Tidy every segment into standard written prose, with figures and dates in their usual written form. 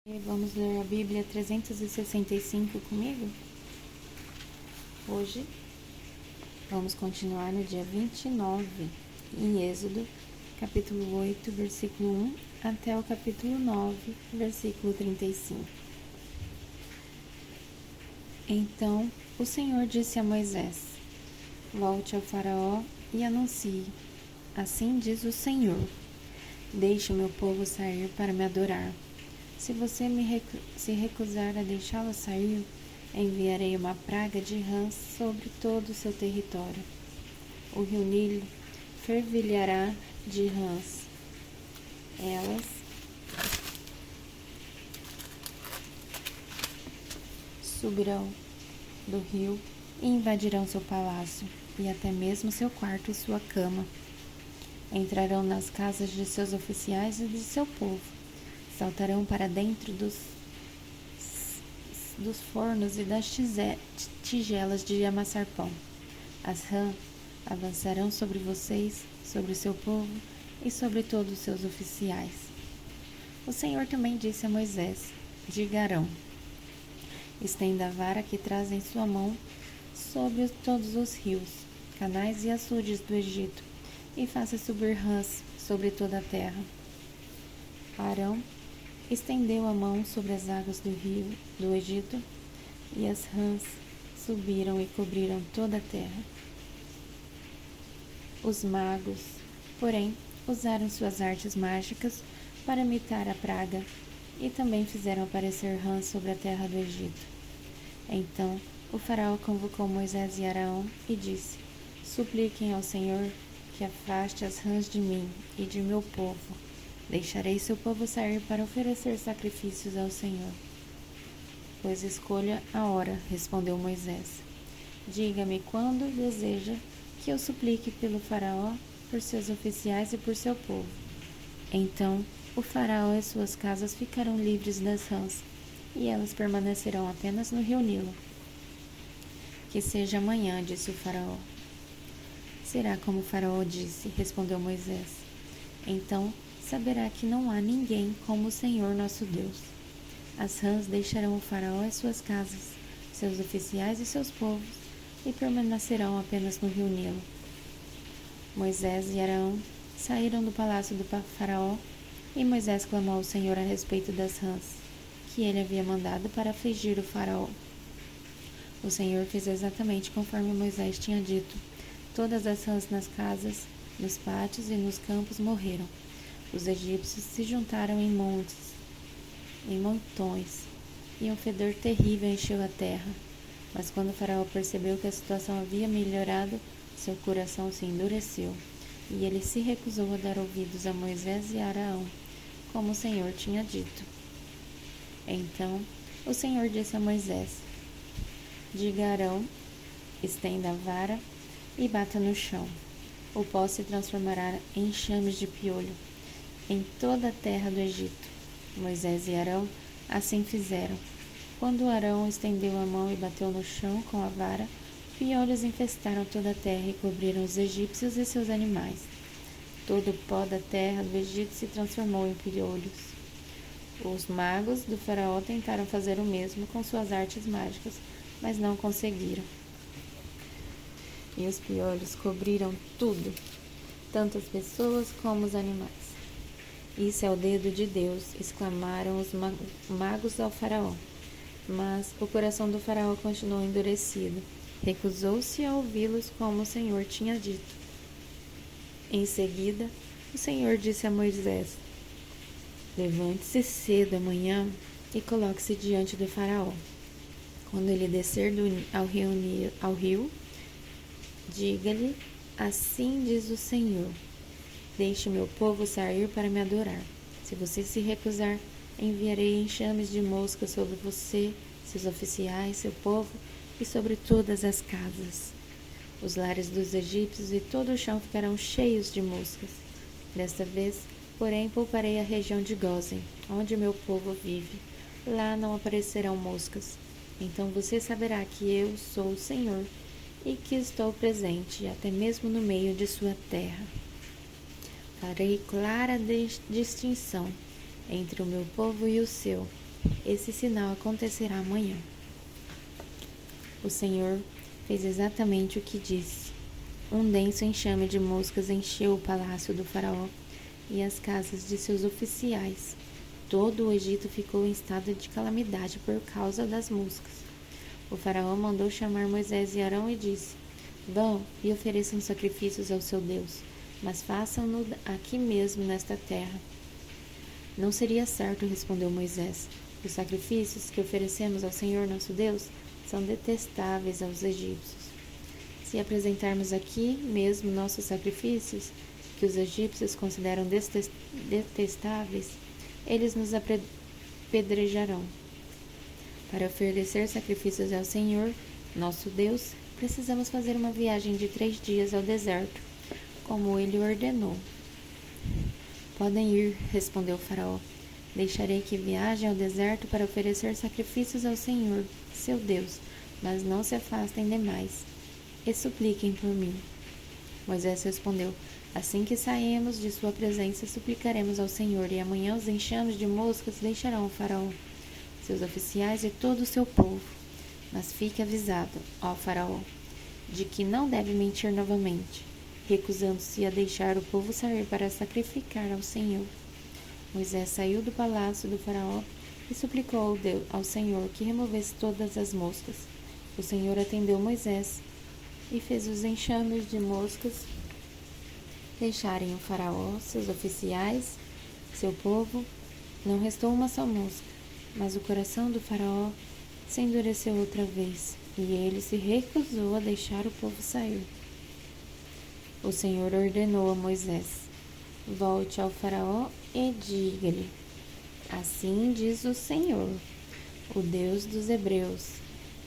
Vamos ler a Bíblia 365 comigo? Hoje vamos continuar no dia 29, em Êxodo, capítulo 8, versículo 1 até o capítulo 9, versículo 35. Então o Senhor disse a Moisés: Volte ao Faraó e anuncie: Assim diz o Senhor: Deixe o meu povo sair para me adorar. Se você se recusar a deixá-lo sair, enviarei uma praga de rãs sobre todo o seu território. O rio Nilo fervilhará de rãs. Elas subirão do rio e invadirão seu palácio, e até mesmo seu quarto e sua cama. Entrarão nas casas de seus oficiais e de seu povo. Saltarão para dentro dos fornos e das tigelas de amassar pão. As rãs avançarão sobre vocês, sobre o seu povo e sobre todos os seus oficiais. O Senhor também disse a Moisés: Diga a Arão: Estenda a vara que traz em sua mão sobre todos os rios, canais e açudes do Egito, e faça subir rãs sobre toda a terra. Arão estendeu a mão sobre as águas do rio do Egito, e as rãs subiram e cobriram toda a terra. Os magos, porém, usaram suas artes mágicas para imitar a praga e também fizeram aparecer rãs sobre a terra do Egito. Então o faraó convocou Moisés e Arão e disse: Supliquem ao Senhor que afaste as rãs de mim e de meu povo. Deixarei seu povo sair para oferecer sacrifícios ao Senhor. Pois escolha a hora, respondeu Moisés. Diga-me quando deseja que eu suplique pelo faraó, por seus oficiais e por seu povo. Então o faraó e suas casas ficarão livres das rãs, e elas permanecerão apenas no rio Nilo. Que seja amanhã, disse o faraó. Será como o faraó disse, respondeu Moisés. Então saberá que não há ninguém como o Senhor nosso Deus. As rãs deixarão o faraó e suas casas, seus oficiais e seus povos, e permanecerão apenas no rio Nilo. Moisés e Arão saíram do palácio do faraó, e Moisés clamou ao Senhor a respeito das rãs, que ele havia mandado para afligir o faraó. O Senhor fez exatamente conforme Moisés tinha dito. Todas as rãs nas casas, nos pátios e nos campos morreram. Os egípcios se juntaram em montões, e um fedor terrível encheu a terra. Mas quando o faraó percebeu que a situação havia melhorado, seu coração se endureceu, e ele se recusou a dar ouvidos a Moisés e a Arão, como o Senhor tinha dito. Então o Senhor disse a Moisés: Diga a Arão: Estenda a vara e bata no chão. O pó se transformará em enxames de piolho em toda a terra do Egito. Moisés e Arão assim fizeram. Quando Arão estendeu a mão e bateu no chão com a vara, piolhos infestaram toda a terra e cobriram os egípcios e seus animais. Todo o pó da terra do Egito se transformou em piolhos. Os magos do faraó tentaram fazer o mesmo com suas artes mágicas, mas não conseguiram. E os piolhos cobriram tudo, tanto as pessoas como os animais. Isso é o dedo de Deus, exclamaram os magos ao faraó. Mas o coração do faraó continuou endurecido. Recusou-se a ouvi-los como o Senhor tinha dito. Em seguida, o Senhor disse a Moisés: Levante-se cedo amanhã e coloque-se diante do faraó. Quando ele descer ao rio, diga-lhe: Assim diz o Senhor: Deixe meu povo sair para me adorar. Se você se recusar, enviarei enxames de moscas sobre você, seus oficiais, seu povo e sobre todas as casas. Os lares dos egípcios e todo o chão ficarão cheios de moscas. Desta vez, porém, pouparei a região de Gósen, onde meu povo vive. Lá não aparecerão moscas. Então você saberá que eu sou o Senhor e que estou presente, até mesmo no meio de sua terra. Farei clara distinção entre o meu povo e o seu, Esse sinal acontecerá amanhã. O Senhor fez exatamente o que disse. Um denso enxame de moscas encheu o palácio do faraó e as casas de seus oficiais. Todo o Egito ficou em estado de calamidade por causa das moscas. O faraó mandou chamar Moisés e Arão e disse: Vão e ofereçam sacrifícios ao seu Deus, mas façam-no aqui mesmo nesta terra. Não seria certo, respondeu Moisés. Os sacrifícios que oferecemos ao Senhor nosso Deus são detestáveis aos egípcios. Se apresentarmos aqui mesmo nossos sacrifícios, que os egípcios consideram detestáveis, eles nos apedrejarão. Para oferecer sacrifícios ao Senhor, nosso Deus, precisamos fazer uma viagem de 3 dias ao deserto, como ele ordenou. Podem ir, respondeu o faraó. Deixarei que viajem ao deserto para oferecer sacrifícios ao Senhor, seu Deus, mas não se afastem demais, e supliquem por mim. Moisés respondeu: Assim que sairmos de sua presença, suplicaremos ao Senhor, e amanhã os enxames de moscas deixarão o faraó, seus oficiais e todo o seu povo. Mas fique avisado, ó faraó, de que não deve mentir novamente, recusando-se a deixar o povo sair para sacrificar ao Senhor. Moisés saiu do palácio do faraó e suplicou ao Senhor que removesse todas as moscas. O Senhor atendeu Moisés e fez os enxames de moscas deixarem o faraó, seus oficiais, seu povo. Não restou uma só mosca, mas o coração do faraó se endureceu outra vez, e ele se recusou a deixar o povo sair. O Senhor ordenou a Moisés: Volte ao faraó e diga-lhe: Assim diz o Senhor, o Deus dos hebreus: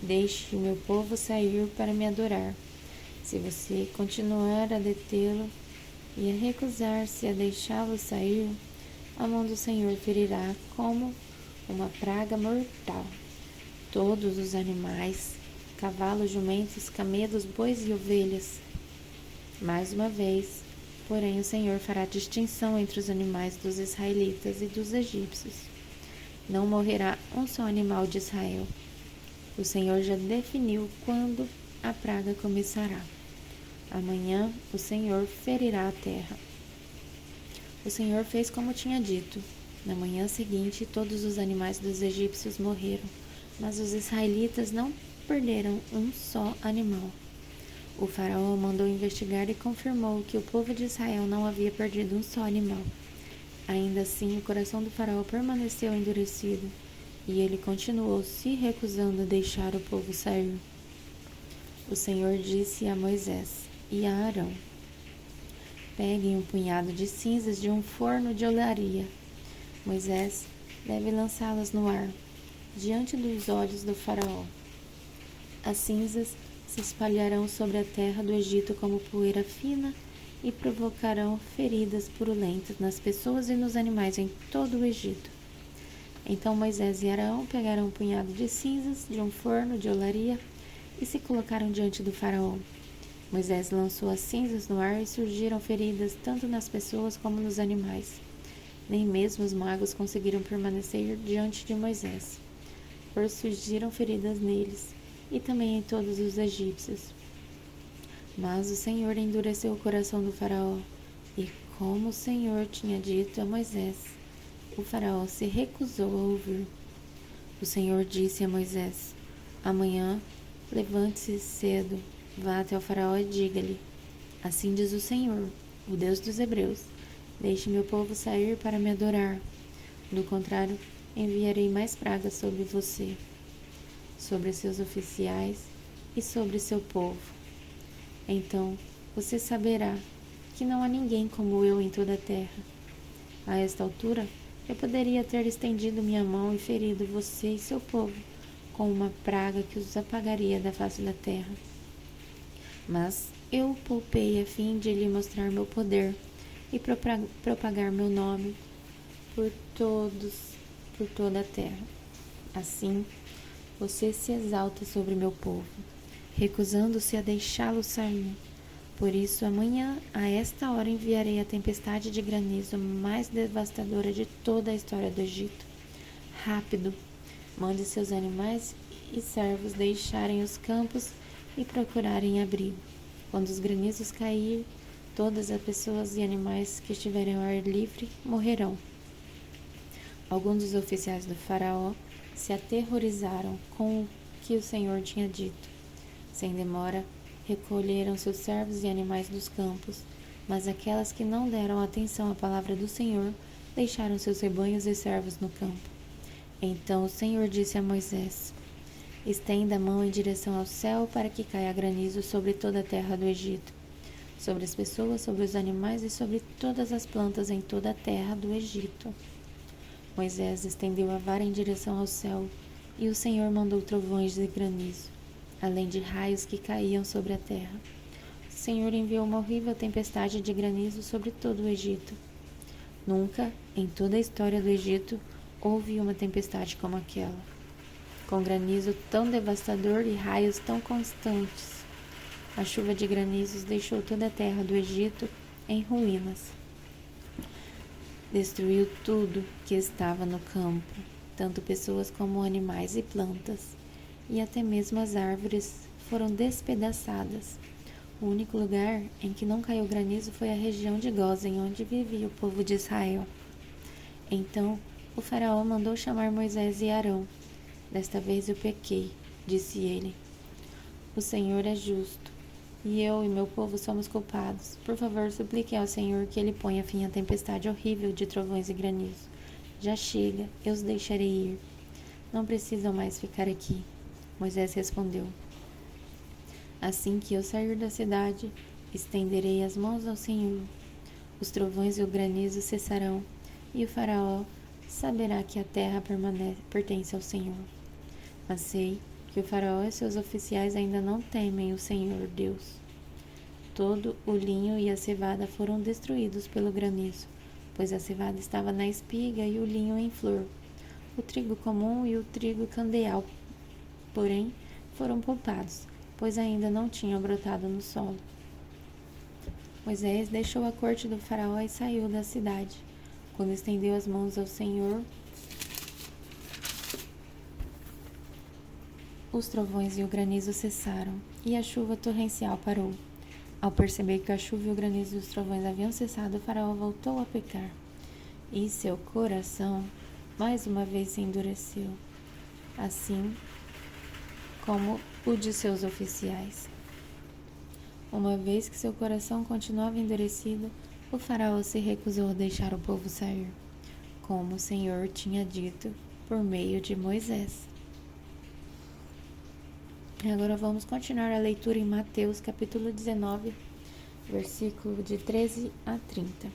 Deixe meu povo sair para me adorar. Se você continuar a detê-lo e a recusar-se a deixá-lo sair, a mão do Senhor ferirá como uma praga mortal todos os animais, cavalos, jumentos, camelos, bois e ovelhas. Mais uma vez, porém, o Senhor fará distinção entre os animais dos israelitas e dos egípcios. Não morrerá um só animal de Israel. O Senhor já definiu quando a praga começará. Amanhã o Senhor ferirá a terra. O Senhor fez como tinha dito. Na manhã seguinte, todos os animais dos egípcios morreram, mas os israelitas não perderam um só animal. O faraó mandou investigar e confirmou que o povo de Israel não havia perdido um só animal. Ainda assim, o coração do faraó permaneceu endurecido, e ele continuou se recusando a deixar o povo sair. O Senhor disse a Moisés e a Arão: Peguem um punhado de cinzas de um forno de olaria. Moisés deve lançá-las no ar, diante dos olhos do faraó. As cinzas se espalharão sobre a terra do Egito como poeira fina e provocarão feridas purulentas nas pessoas e nos animais em todo o Egito. Então Moisés e Arão pegaram um punhado de cinzas de um forno de olaria e se colocaram diante do faraó. Moisés lançou as cinzas no ar e surgiram feridas tanto nas pessoas como nos animais. Nem mesmo os magos conseguiram permanecer diante de Moisés, pois surgiram feridas neles e também em todos os egípcios. Mas o Senhor endureceu o coração do faraó, e como o Senhor tinha dito a Moisés, o faraó se recusou a ouvir. O Senhor disse a Moisés: Amanhã, levante-se cedo, vá até o faraó e diga-lhe: Assim diz o Senhor, o Deus dos hebreus: Deixe meu povo sair para me adorar. Do contrário, enviarei mais pragas sobre você, sobre seus oficiais e sobre seu povo. Então você saberá que não há ninguém como eu em toda a terra. A esta altura, eu poderia ter estendido minha mão e ferido você e seu povo com uma praga que os apagaria da face da terra. Mas eu o poupei a fim de lhe mostrar meu poder e propagar meu nome por toda a terra. Assim, você se exalta sobre meu povo, recusando-se a deixá-lo sair. Por isso, amanhã, a esta hora, enviarei a tempestade de granizo mais devastadora de toda a história do Egito. rápido, mande seus animais e servos deixarem os campos e procurarem abrigo. Quando os granizos caírem, todas as pessoas e animais que estiverem ao ar livre morrerão. Alguns dos oficiais do faraó se aterrorizaram com o que o Senhor tinha dito. Sem demora, recolheram seus servos e animais dos campos, mas aquelas que não deram atenção à palavra do Senhor deixaram seus rebanhos e servos no campo. Então o Senhor disse a Moisés: estenda a mão em direção ao céu para que caia granizo sobre toda a terra do Egito, sobre as pessoas, sobre os animais e sobre todas as plantas em toda a terra do Egito. Moisés estendeu a vara em direção ao céu, e o Senhor mandou trovões e granizo, além de raios que caíam sobre a terra. O Senhor enviou uma horrível tempestade de granizo sobre todo o Egito. Nunca, em toda a história do Egito, houve uma tempestade como aquela, com granizo tão devastador e raios tão constantes. A chuva de granizos deixou toda a terra do Egito em ruínas. Destruiu tudo que estava no campo, tanto pessoas como animais e plantas, e até mesmo as árvores foram despedaçadas. O único lugar em que não caiu granizo foi a região de Gósen, onde vivia o povo de Israel. Então o faraó mandou chamar Moisés e Arão. Desta vez eu pequei, disse ele. O Senhor é justo, e eu e meu povo somos culpados. Por favor, suplique ao Senhor que ele ponha fim à tempestade horrível de trovões e granizo. Já chega, eu os deixarei ir. Não precisam mais ficar aqui. Moisés respondeu: assim que eu sair da cidade, estenderei as mãos ao Senhor. Os trovões e o granizo cessarão, e o faraó saberá que a terra pertence ao Senhor. Mas sei que o faraó e seus oficiais ainda não temem o Senhor Deus. Todo o linho e a cevada foram destruídos pelo granizo, pois a cevada estava na espiga e o linho em flor. O trigo comum e o trigo candeal, porém, foram poupados, pois ainda não tinham brotado no solo. Moisés deixou a corte do faraó e saiu da cidade. Quando estendeu as mãos ao Senhor, os trovões e o granizo cessaram, e a chuva torrencial parou. Ao perceber que a chuva e o granizo e os trovões haviam cessado, o faraó voltou a pecar, e seu coração mais uma vez se endureceu, assim como o de seus oficiais. Uma vez que seu coração continuava endurecido, o faraó se recusou a deixar o povo sair, como o Senhor tinha dito por meio de Moisés. Agora vamos continuar a leitura em Mateus capítulo 19, versículo de 13 a 30.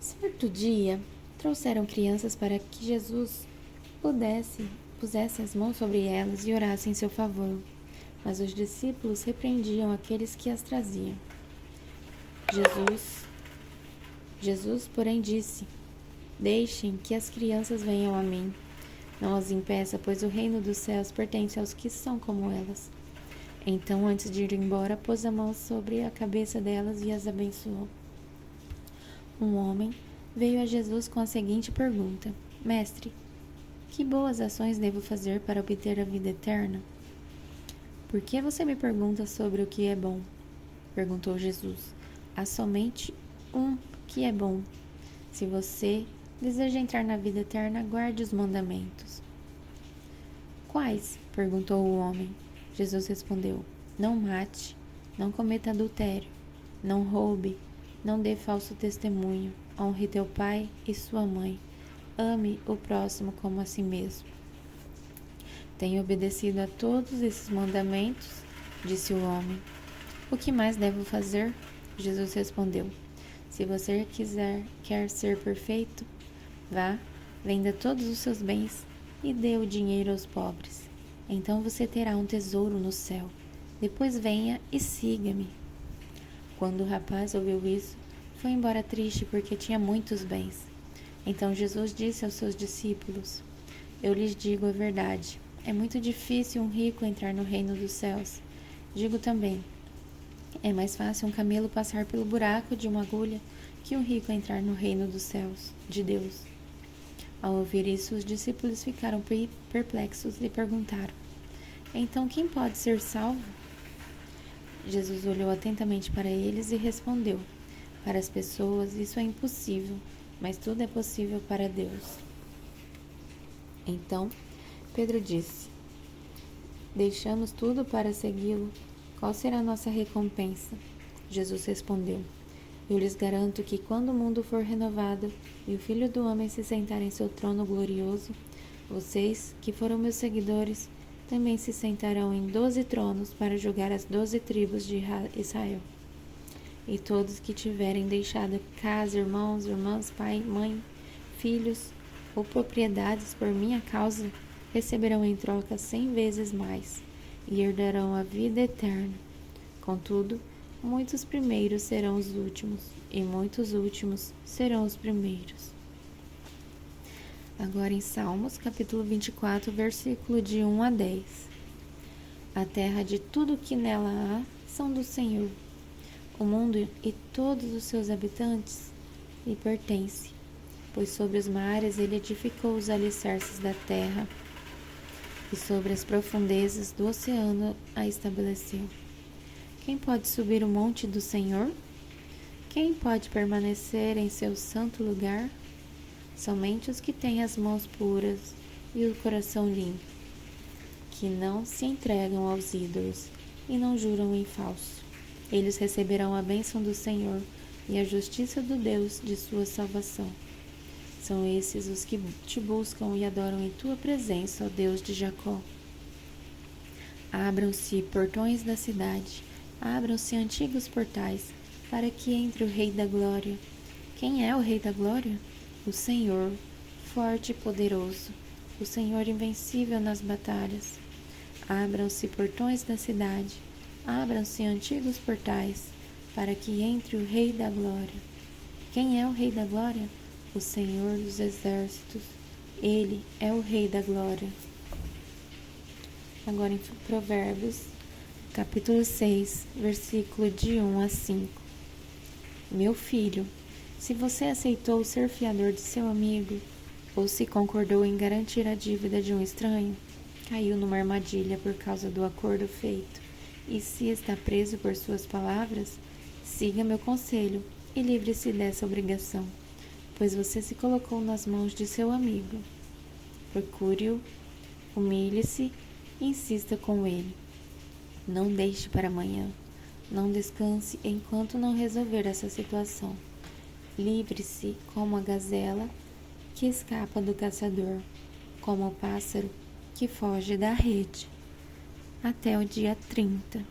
Certo dia, trouxeram crianças para que Jesus pusesse as mãos sobre elas e orasse em seu favor. Mas os discípulos repreendiam aqueles que as traziam. Jesus, porém, disse: deixem que as crianças venham a mim. Não as impeça, pois o reino dos céus pertence aos que são como elas. Então, antes de ir embora, pôs a mão sobre a cabeça delas e as abençoou. Um homem veio a Jesus com a seguinte pergunta: mestre, que boas ações devo fazer para obter a vida eterna? Por que você me pergunta sobre o que é bom? Perguntou Jesus. Há somente um que é bom. Se você deseja entrar na vida eterna, guarde os mandamentos. Quais? Perguntou o homem. Jesus respondeu: não mate, não cometa adultério, não roube, não dê falso testemunho, honre teu pai e sua mãe, ame o próximo como a si mesmo. Tenho obedecido a todos esses mandamentos, disse o homem. O que mais devo fazer? Jesus respondeu: se você quer ser perfeito, vá, venda todos os seus bens e dê o dinheiro aos pobres. Então você terá um tesouro no céu. Depois venha e siga-me. Quando o rapaz ouviu isso, foi embora triste porque tinha muitos bens. Então Jesus disse aos seus discípulos: eu lhes digo a verdade. É muito difícil um rico entrar no reino dos céus. Digo também, é mais fácil um camelo passar pelo buraco de uma agulha que um rico entrar no reino dos céus de Deus. Ao ouvir isso, os discípulos ficaram perplexos e perguntaram: Então quem pode ser salvo? Jesus olhou atentamente para eles e respondeu: Para as pessoas isso é impossível, mas tudo é possível para Deus. Então Pedro disse: Deixamos tudo para segui-lo. Qual será a nossa recompensa? Jesus respondeu: Eu lhes garanto que quando o mundo for renovado e o Filho do Homem se sentar em seu trono glorioso, vocês, que foram meus seguidores, também se sentarão em 12 tronos para julgar as 12 tribos de Israel. E todos que tiverem deixado casa, irmãos, irmãs, pai, mãe, filhos ou propriedades por minha causa, receberão em troca 100 vezes mais e herdarão a vida eterna. Contudo, muitos primeiros serão os últimos, e muitos últimos serão os primeiros. Agora em Salmos, capítulo 24, versículo de 1 a 10. A terra de tudo que nela há são do Senhor. O mundo e todos os seus habitantes lhe pertencem, pois sobre os mares ele edificou os alicerces da terra, e sobre as profundezas do oceano a estabeleceu. Quem pode subir o monte do Senhor? Quem pode permanecer em seu santo lugar? Somente os que têm as mãos puras e o coração limpo, que não se entregam aos ídolos e não juram em falso. Eles receberão a bênção do Senhor e a justiça do Deus de sua salvação. São esses os que te buscam e adoram em tua presença, ó Deus de Jacó. Abram-se portões da cidade, abram-se antigos portais, para que entre o Rei da Glória. Quem é o Rei da Glória? O Senhor, forte e poderoso, o Senhor invencível nas batalhas. Abram-se portões da cidade, abram-se antigos portais, para que entre o Rei da Glória. Quem é o Rei da Glória? O Senhor dos Exércitos. Ele é o Rei da Glória. Agora em Provérbios, capítulo 6, versículo de 1 a 5. Meu filho, se você aceitou ser fiador de seu amigo, ou se concordou em garantir a dívida de um estranho, caiu numa armadilha por causa do acordo feito, e se está preso por suas palavras, siga meu conselho e livre-se dessa obrigação, pois você se colocou nas mãos de seu amigo. Procure-o, humilhe-se e insista com ele. Não deixe para amanhã. Não descanse enquanto não resolver essa situação. Livre-se como a gazela que escapa do caçador, como o pássaro que foge da rede. Até o dia 30.